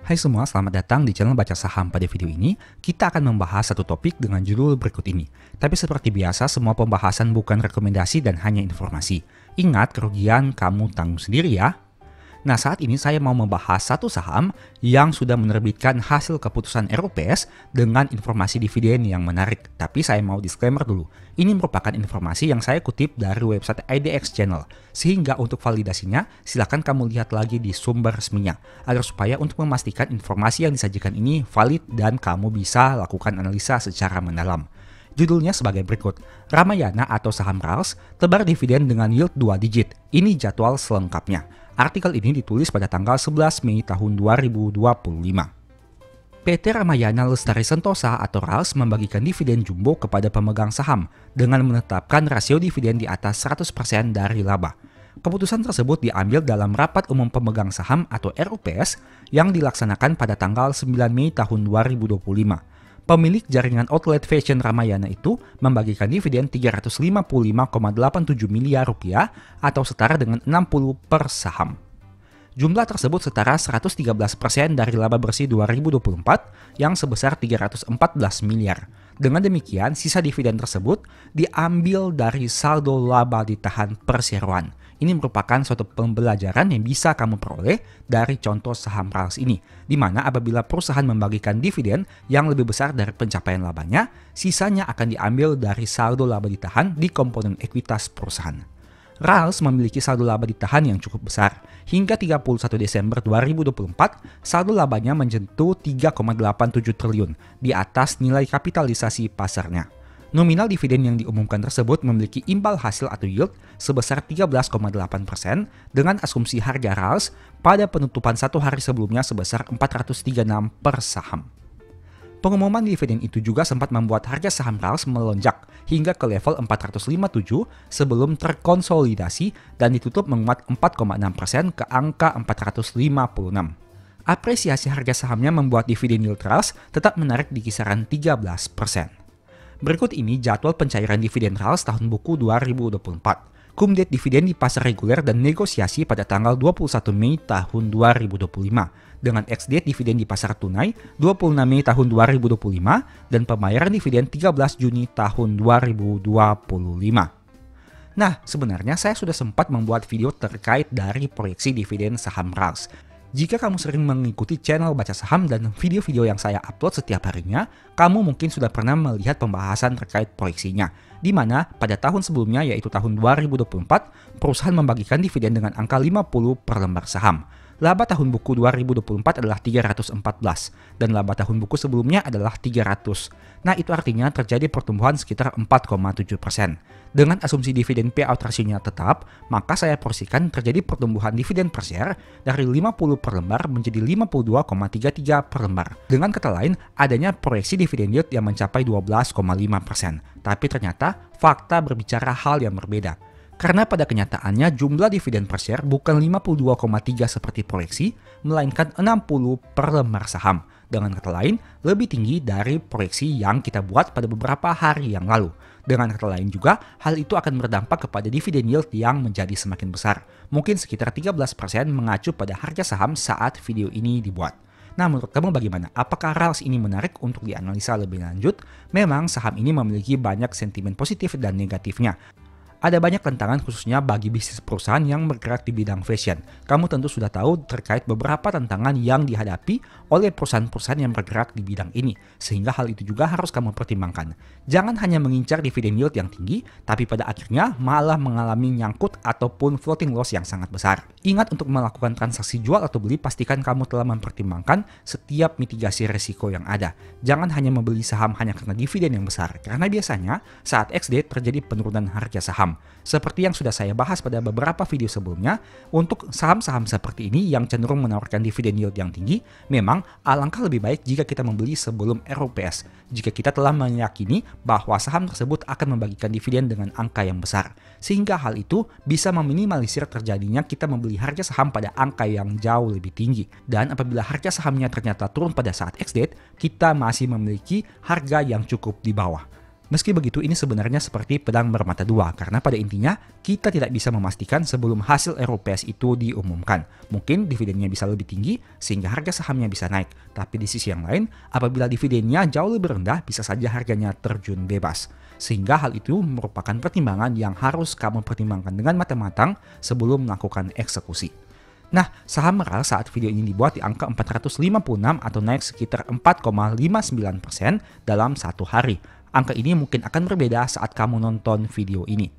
Hai semua, selamat datang di channel Baca Saham. Pada video ini, kita akan membahas satu topik dengan judul berikut ini. Tapi seperti biasa, semua pembahasan bukan rekomendasi dan hanya informasi. Ingat, kerugian kamu tanggung sendiri ya. Nah, saat ini saya mau membahas satu saham yang sudah menerbitkan hasil keputusan RUPS dengan informasi dividen yang menarik. Tapi saya mau disclaimer dulu. Ini merupakan informasi yang saya kutip dari website IDX Channel. Sehingga untuk validasinya, silakan kamu lihat lagi di sumber resminya. Agar supaya untuk memastikan informasi yang disajikan ini valid dan kamu bisa lakukan analisa secara mendalam. Judulnya sebagai berikut, Ramayana atau saham RALS tebar dividen dengan yield 2 digit. Ini jadwal selengkapnya. Artikel ini ditulis pada tanggal 11 Mei tahun 2025. PT Ramayana Lestari Sentosa atau RALS membagikan dividen jumbo kepada pemegang saham dengan menetapkan rasio dividen di atas 100% dari laba. Keputusan tersebut diambil dalam Rapat Umum Pemegang Saham atau RUPS yang dilaksanakan pada tanggal 9 Mei tahun 2025. Pemilik jaringan outlet fashion Ramayana itu membagikan dividen 355,87 miliar rupiah atau setara dengan 60 per saham. Jumlah tersebut setara 113% dari laba bersih 2024 yang sebesar 314 miliar. Dengan demikian, sisa dividen tersebut diambil dari saldo laba ditahan perseroan. Ini merupakan suatu pembelajaran yang bisa kamu peroleh dari contoh saham RALS ini, di mana apabila perusahaan membagikan dividen yang lebih besar dari pencapaian labanya, sisanya akan diambil dari saldo laba ditahan di komponen ekuitas perusahaan. RALS memiliki saldo laba ditahan yang cukup besar. Hingga 31 Desember 2024, saldo labanya menyentuh 3,87 triliun di atas nilai kapitalisasi pasarnya. Nominal dividen yang diumumkan tersebut memiliki imbal hasil atau yield sebesar 13,8% dengan asumsi harga RALS pada penutupan satu hari sebelumnya sebesar 436 per saham. Pengumuman dividen itu juga sempat membuat harga saham RALS melonjak hingga ke level 457 sebelum terkonsolidasi dan ditutup menguat 4,6% ke angka 456. Apresiasi harga sahamnya membuat dividen yield RALS tetap menarik di kisaran 13%. Berikut ini jadwal pencairan dividen RALS tahun buku 2024. Kumdet dividen di pasar reguler dan negosiasi pada tanggal 21 Mei tahun 2025. Dengan ex-date dividen di pasar tunai 26 Mei tahun 2025 dan pembayaran dividen 13 Juni tahun 2025. Nah, sebenarnya saya sudah sempat membuat video terkait dari proyeksi dividen saham RALS. Jika kamu sering mengikuti channel Baca Saham dan video-video yang saya upload setiap harinya, kamu mungkin sudah pernah melihat pembahasan terkait proyeksinya, di mana pada tahun sebelumnya yaitu tahun 2024, perusahaan membagikan dividen dengan angka 50 per lembar saham. Laba tahun buku 2024 adalah 314 dan laba tahun buku sebelumnya adalah 300. Nah, itu artinya terjadi pertumbuhan sekitar 4,7%. Dengan asumsi dividen payout ratio-nya tetap, maka saya porsikan terjadi pertumbuhan dividen per share dari 50 per lembar menjadi 52,33 per lembar. Dengan kata lain, adanya proyeksi dividen yield yang mencapai 12,5%. Tapi ternyata fakta berbicara hal yang berbeda. Karena pada kenyataannya jumlah dividen per share bukan 52,3 seperti proyeksi, melainkan 60 per lembar saham. Dengan kata lain, lebih tinggi dari proyeksi yang kita buat pada beberapa hari yang lalu. Dengan kata lain juga, hal itu akan berdampak kepada dividen yield yang menjadi semakin besar. Mungkin sekitar 13% mengacu pada harga saham saat video ini dibuat. Nah, menurut kamu bagaimana? Apakah RALS ini menarik untuk dianalisa lebih lanjut? Memang saham ini memiliki banyak sentimen positif dan negatifnya. Ada banyak tantangan khususnya bagi bisnis perusahaan yang bergerak di bidang fashion. Kamu tentu sudah tahu terkait beberapa tantangan yang dihadapi oleh perusahaan-perusahaan yang bergerak di bidang ini. Sehingga hal itu juga harus kamu pertimbangkan. Jangan hanya mengincar dividen yield yang tinggi, tapi pada akhirnya malah mengalami nyangkut ataupun floating loss yang sangat besar. Ingat, untuk melakukan transaksi jual atau beli, pastikan kamu telah mempertimbangkan setiap mitigasi risiko yang ada. Jangan hanya membeli saham hanya karena dividen yang besar, karena biasanya saat ex-date terjadi penurunan harga saham. Seperti yang sudah saya bahas pada beberapa video sebelumnya, untuk saham-saham seperti ini yang cenderung menawarkan dividen yield yang tinggi, memang alangkah lebih baik jika kita membeli sebelum RUPS, jika kita telah meyakini bahwa saham tersebut akan membagikan dividen dengan angka yang besar. Sehingga hal itu bisa meminimalisir terjadinya kita membeli harga saham pada angka yang jauh lebih tinggi. Dan apabila harga sahamnya ternyata turun pada saat ex-date, kita masih memiliki harga yang cukup di bawah. Meski begitu, ini sebenarnya seperti pedang bermata dua, karena pada intinya kita tidak bisa memastikan sebelum hasil RUPS itu diumumkan. Mungkin dividennya bisa lebih tinggi sehingga harga sahamnya bisa naik, tapi di sisi yang lain, apabila dividennya jauh lebih rendah, bisa saja harganya terjun bebas. Sehingga hal itu merupakan pertimbangan yang harus kamu pertimbangkan dengan matang-matang sebelum melakukan eksekusi. Nah, saham Merah saat video ini dibuat di angka 456 atau naik sekitar 4,59% dalam satu hari. Angka ini mungkin akan berbeda saat kamu nonton video ini.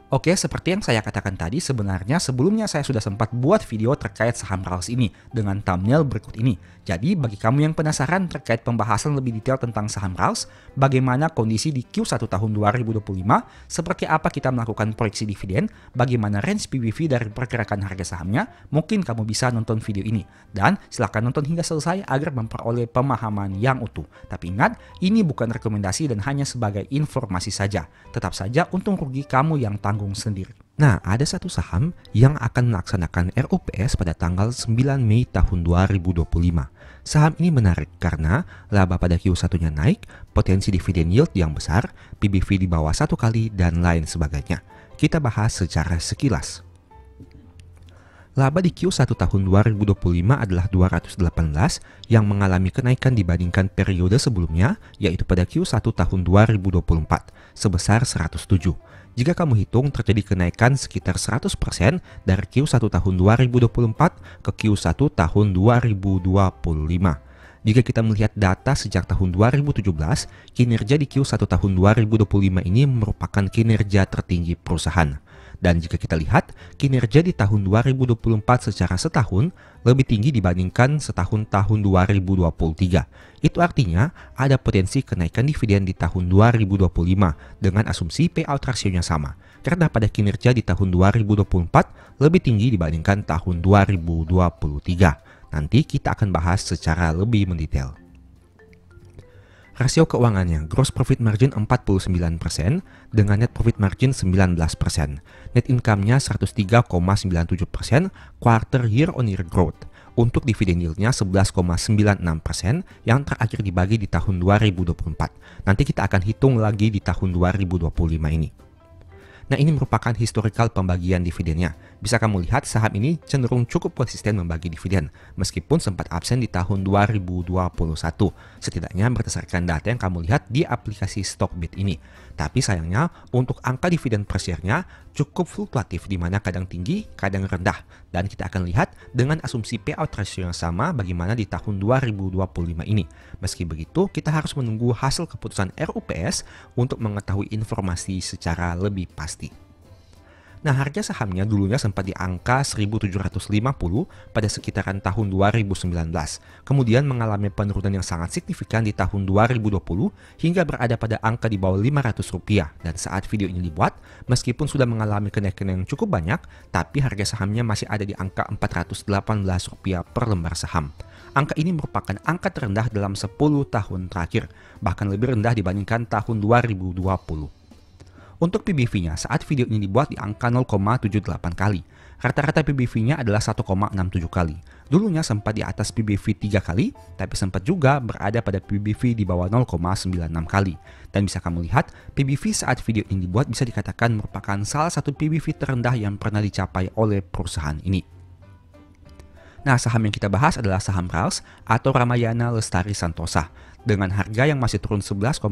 Oke, seperti yang saya katakan tadi, sebenarnya sebelumnya saya sudah sempat buat video terkait saham RALS ini dengan thumbnail berikut ini. Jadi, bagi kamu yang penasaran terkait pembahasan lebih detail tentang saham RALS, bagaimana kondisi di Q1 tahun 2025, seperti apa kita melakukan proyeksi dividen, bagaimana range PBV dari pergerakan harga sahamnya, mungkin kamu bisa nonton video ini. Dan silahkan nonton hingga selesai agar memperoleh pemahaman yang utuh. Tapi ingat, ini bukan rekomendasi dan hanya sebagai informasi saja. Tetap saja untung rugi kamu yang tanggung sendiri. Nah, ada satu saham yang akan melaksanakan RUPS pada tanggal 9 Mei tahun 2025. Saham ini menarik karena laba pada Q1-nya naik, potensi dividen yield yang besar, PBV di bawah 1 kali, dan lain sebagainya. Kita bahas secara sekilas. Laba di Q1 tahun 2025 adalah 218 yang mengalami kenaikan dibandingkan periode sebelumnya, yaitu pada Q1 tahun 2024, sebesar 107. Jika kamu hitung, terjadi kenaikan sekitar 100% dari Q1 tahun 2024 ke Q1 tahun 2025. Jika kita melihat data sejak tahun 2017, kinerja di Q1 tahun 2025 ini merupakan kinerja tertinggi perusahaan. Dan jika kita lihat, kinerja di tahun 2024 secara setahun lebih tinggi dibandingkan setahun tahun 2023. Itu artinya ada potensi kenaikan dividen di tahun 2025 dengan asumsi payout ratio-nya sama. Karena pada kinerja di tahun 2024 lebih tinggi dibandingkan tahun 2023. Nanti kita akan bahas secara lebih mendetail. Rasio keuangannya, gross profit margin 49% dengan net profit margin 19%. Net income-nya 103,97%, quarter year-on-year growth. Untuk dividen yield-nya 11,96% yang terakhir dibagi di tahun 2024. Nanti kita akan hitung lagi di tahun 2025 ini. Nah, ini merupakan historical pembagian dividennya. Bisa kamu lihat saham ini cenderung cukup konsisten membagi dividen, meskipun sempat absen di tahun 2021, setidaknya berdasarkan data yang kamu lihat di aplikasi Stockbit ini. Tapi sayangnya, untuk angka dividen per share-nya cukup fluktuatif, di mana kadang tinggi, kadang rendah. Dan kita akan lihat dengan asumsi payout ratio yang sama bagaimana di tahun 2025 ini. Meski begitu, kita harus menunggu hasil keputusan RUPS untuk mengetahui informasi secara lebih pasti. Nah, harga sahamnya dulunya sempat di angka 1.750 pada sekitaran tahun 2019. Kemudian mengalami penurunan yang sangat signifikan di tahun 2020 hingga berada pada angka di bawah Rp500. Dan saat video ini dibuat, meskipun sudah mengalami kenaikan yang cukup banyak, tapi harga sahamnya masih ada di angka Rp418 per lembar saham. Angka ini merupakan angka terendah dalam 10 tahun terakhir, bahkan lebih rendah dibandingkan tahun 2020. Untuk PBV-nya saat video ini dibuat di angka 0,78 kali. Rata-rata PBV-nya adalah 1,67 kali. Dulunya sempat di atas PBV 3 kali, tapi sempat juga berada pada PBV di bawah 0,96 kali. Dan bisa kamu lihat, PBV saat video ini dibuat bisa dikatakan merupakan salah satu PBV terendah yang pernah dicapai oleh perusahaan ini. Nah, saham yang kita bahas adalah saham RALS atau Ramayana Lestari Santosa dengan harga yang masih turun 11,06%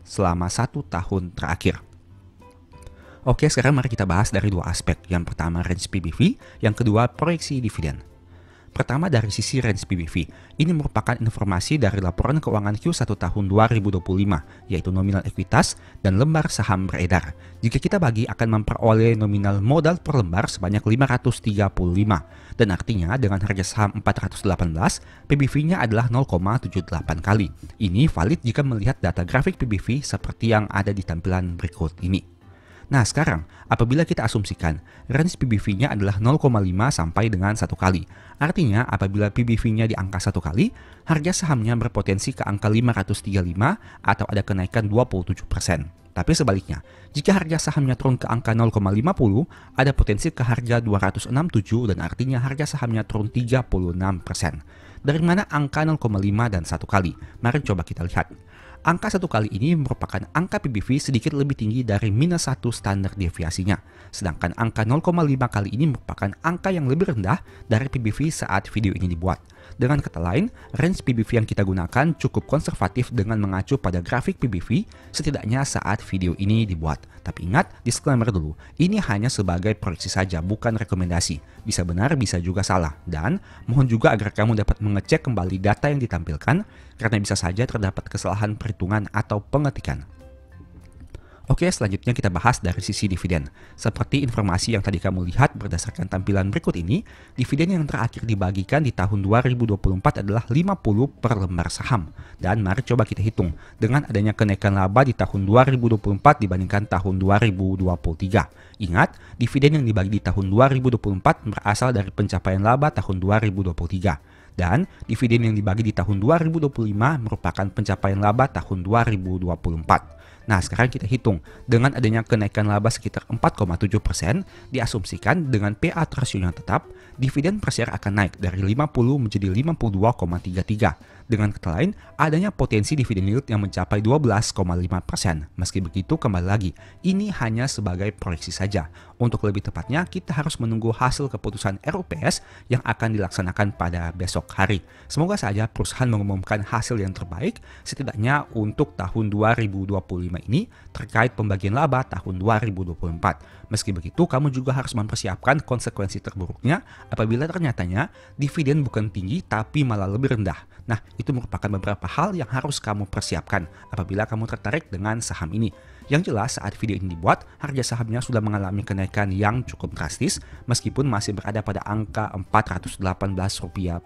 selama 1 tahun terakhir. Oke, sekarang mari kita bahas dari dua aspek. Yang pertama range PBV, yang kedua proyeksi dividen. Pertama dari sisi range PBV, ini merupakan informasi dari laporan keuangan Q1 tahun 2025, yaitu nominal ekuitas dan lembar saham beredar. Jika kita bagi akan memperoleh nominal modal per lembar sebanyak 535, dan artinya dengan harga saham 418, PBV-nya adalah 0,78 kali. Ini valid jika melihat data grafik PBV seperti yang ada di tampilan berikut ini. Nah, sekarang apabila kita asumsikan range PBV-nya adalah 0,5 sampai dengan 1 kali. Artinya apabila PBV-nya di angka 1 kali, harga sahamnya berpotensi ke angka 535 atau ada kenaikan 27%. Tapi sebaliknya, jika harga sahamnya turun ke angka 0,50, ada potensi ke harga 267 dan artinya harga sahamnya turun 36%. Dari mana angka 0,5 dan 1 kali? Mari coba kita lihat. Angka 1 kali ini merupakan angka PBV sedikit lebih tinggi dari minus 1 standar deviasinya. Sedangkan angka 0,5 kali ini merupakan angka yang lebih rendah dari PBV saat video ini dibuat. Dengan kata lain, range PBV yang kita gunakan cukup konservatif dengan mengacu pada grafik PBV setidaknya saat video ini dibuat. Tapi ingat, disclaimer dulu, ini hanya sebagai proyeksi saja, bukan rekomendasi. Bisa benar, bisa juga salah. Dan mohon juga agar kamu dapat mengecek kembali data yang ditampilkan, karena bisa saja terdapat kesalahan perhitungan atau pengetikan. Oke, selanjutnya kita bahas dari sisi dividen. Seperti informasi yang tadi kamu lihat berdasarkan tampilan berikut ini, dividen yang terakhir dibagikan di tahun 2024 adalah 50 per lembar saham. Dan mari coba kita hitung, dengan adanya kenaikan laba di tahun 2024 dibandingkan tahun 2023. Ingat, dividen yang dibagi di tahun 2024 berasal dari pencapaian laba tahun 2023. Dan dividen yang dibagi di tahun 2025 merupakan pencapaian laba tahun 2024. Nah, sekarang kita hitung, dengan adanya kenaikan laba sekitar 4,7%, diasumsikan dengan payout ratio yang tetap, dividen per share akan naik dari 50 menjadi 52,33. Dengan kata lain, adanya potensi dividen yield yang mencapai 12,5%. Meski begitu, kembali lagi, ini hanya sebagai proyeksi saja. Untuk lebih tepatnya, kita harus menunggu hasil keputusan RUPS yang akan dilaksanakan pada besok hari. Semoga saja perusahaan mengumumkan hasil yang terbaik, setidaknya untuk tahun 2025 ini terkait pembagian laba tahun 2024. Meski begitu, kamu juga harus mempersiapkan konsekuensi terburuknya apabila ternyatanya dividen bukan tinggi tapi malah lebih rendah. Nah, itu merupakan beberapa hal yang harus kamu persiapkan apabila kamu tertarik dengan saham ini. Yang jelas saat video ini dibuat, harga sahamnya sudah mengalami kenaikan yang cukup drastis meskipun masih berada pada angka Rp418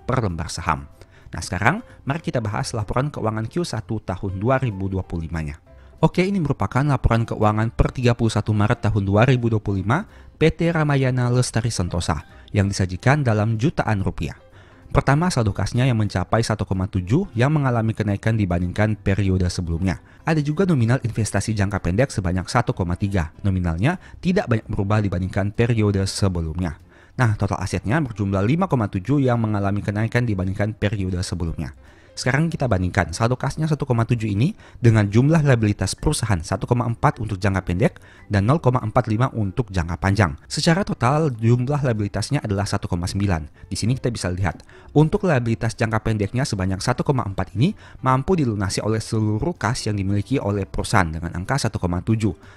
per lembar saham. Nah, sekarang mari kita bahas laporan keuangan Q1 tahun 2025-nya. Oke, ini merupakan laporan keuangan per 31 Maret tahun 2025 PT Ramayana Lestari Sentosa yang disajikan dalam jutaan rupiah. Pertama, saldo kasnya yang mencapai 1,7 yang mengalami kenaikan dibandingkan periode sebelumnya. Ada juga nominal investasi jangka pendek sebanyak 1,3. Nominalnya tidak banyak berubah dibandingkan periode sebelumnya. Nah, total asetnya berjumlah 5,7 yang mengalami kenaikan dibandingkan periode sebelumnya. Sekarang kita bandingkan saldo kasnya 1,7 ini dengan jumlah liabilitas perusahaan 1,4 untuk jangka pendek dan 0,45 untuk jangka panjang. Secara total jumlah liabilitasnya adalah 1,9. Di sini kita bisa lihat, untuk liabilitas jangka pendeknya sebanyak 1,4 ini mampu dilunasi oleh seluruh kas yang dimiliki oleh perusahaan dengan angka 1,7.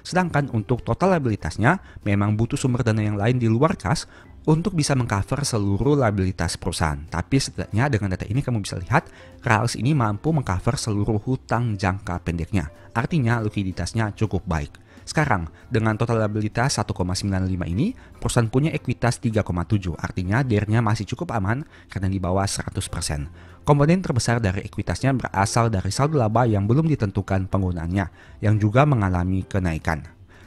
Sedangkan untuk total liabilitasnya memang butuh sumber dana yang lain di luar kas untuk bisa mengcover seluruh liabilitas perusahaan. Tapi setidaknya dengan data ini kamu bisa lihat, Raals ini mampu mengcover seluruh hutang jangka pendeknya. Artinya likuiditasnya cukup baik. Sekarang, dengan total liabilitas 1,95 ini, perusahaan punya ekuitas 3,7. Artinya DER-nya masih cukup aman karena di bawah 100%. Komponen terbesar dari ekuitasnya berasal dari saldo laba yang belum ditentukan penggunaannya, yang juga mengalami kenaikan.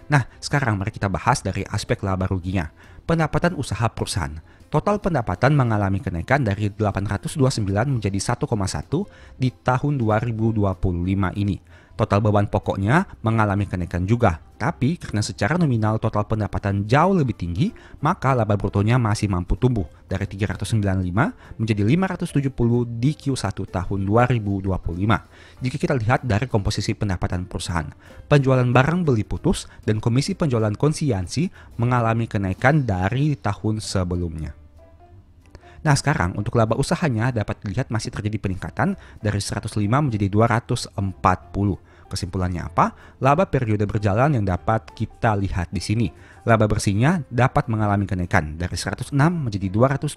Nah, sekarang mari kita bahas dari aspek laba ruginya. Pendapatan usaha perusahaan. Total pendapatan mengalami kenaikan dari 829 menjadi 1,1 di tahun 2025 ini. Total beban pokoknya mengalami kenaikan juga. Tapi karena secara nominal total pendapatan jauh lebih tinggi, maka laba brutonya masih mampu tumbuh dari 395 menjadi 570 di Q1 tahun 2025. Jika kita lihat dari komposisi pendapatan perusahaan, penjualan barang beli putus dan komisi penjualan konsiansi mengalami kenaikan dari tahun sebelumnya. Nah, sekarang untuk laba usahanya dapat dilihat masih terjadi peningkatan dari 105 menjadi 240. Kesimpulannya apa? Laba periode berjalan yang dapat kita lihat di sini. Laba bersihnya dapat mengalami kenaikan dari 106 menjadi 217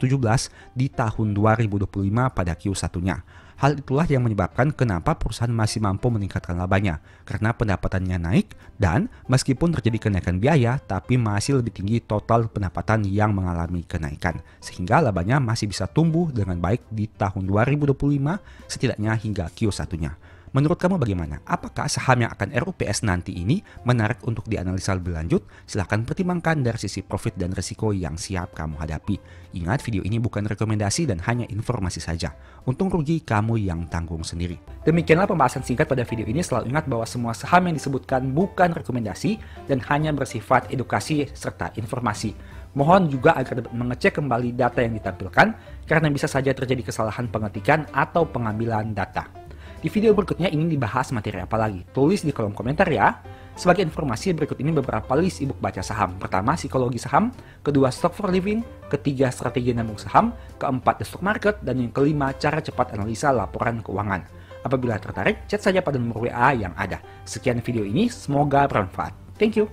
di tahun 2025 pada Q1-nya. Hal itulah yang menyebabkan kenapa perusahaan masih mampu meningkatkan labanya, karena pendapatannya naik dan meskipun terjadi kenaikan biaya, tapi masih lebih tinggi total pendapatan yang mengalami kenaikan, sehingga labanya masih bisa tumbuh dengan baik di tahun 2025 setidaknya hingga Q1-nya. Menurut kamu bagaimana? Apakah saham yang akan RUPS nanti ini menarik untuk dianalisa lebih lanjut? Silahkan pertimbangkan dari sisi profit dan risiko yang siap kamu hadapi. Ingat, video ini bukan rekomendasi dan hanya informasi saja. Untung rugi kamu yang tanggung sendiri. Demikianlah pembahasan singkat pada video ini. Selalu ingat bahwa semua saham yang disebutkan bukan rekomendasi dan hanya bersifat edukasi serta informasi. Mohon juga agar dapat mengecek kembali data yang ditampilkan karena bisa saja terjadi kesalahan pengetikan atau pengambilan data. Di video berikutnya ingin dibahas materi apa lagi? Tulis di kolom komentar ya. Sebagai informasi, berikut ini beberapa list ebook baca saham. Pertama, psikologi saham. Kedua, stock for living. Ketiga, strategi nabung saham. Keempat, the stock market. Dan yang kelima, cara cepat analisa laporan keuangan. Apabila tertarik, chat saja pada nomor WA yang ada. Sekian video ini, semoga bermanfaat. Thank you.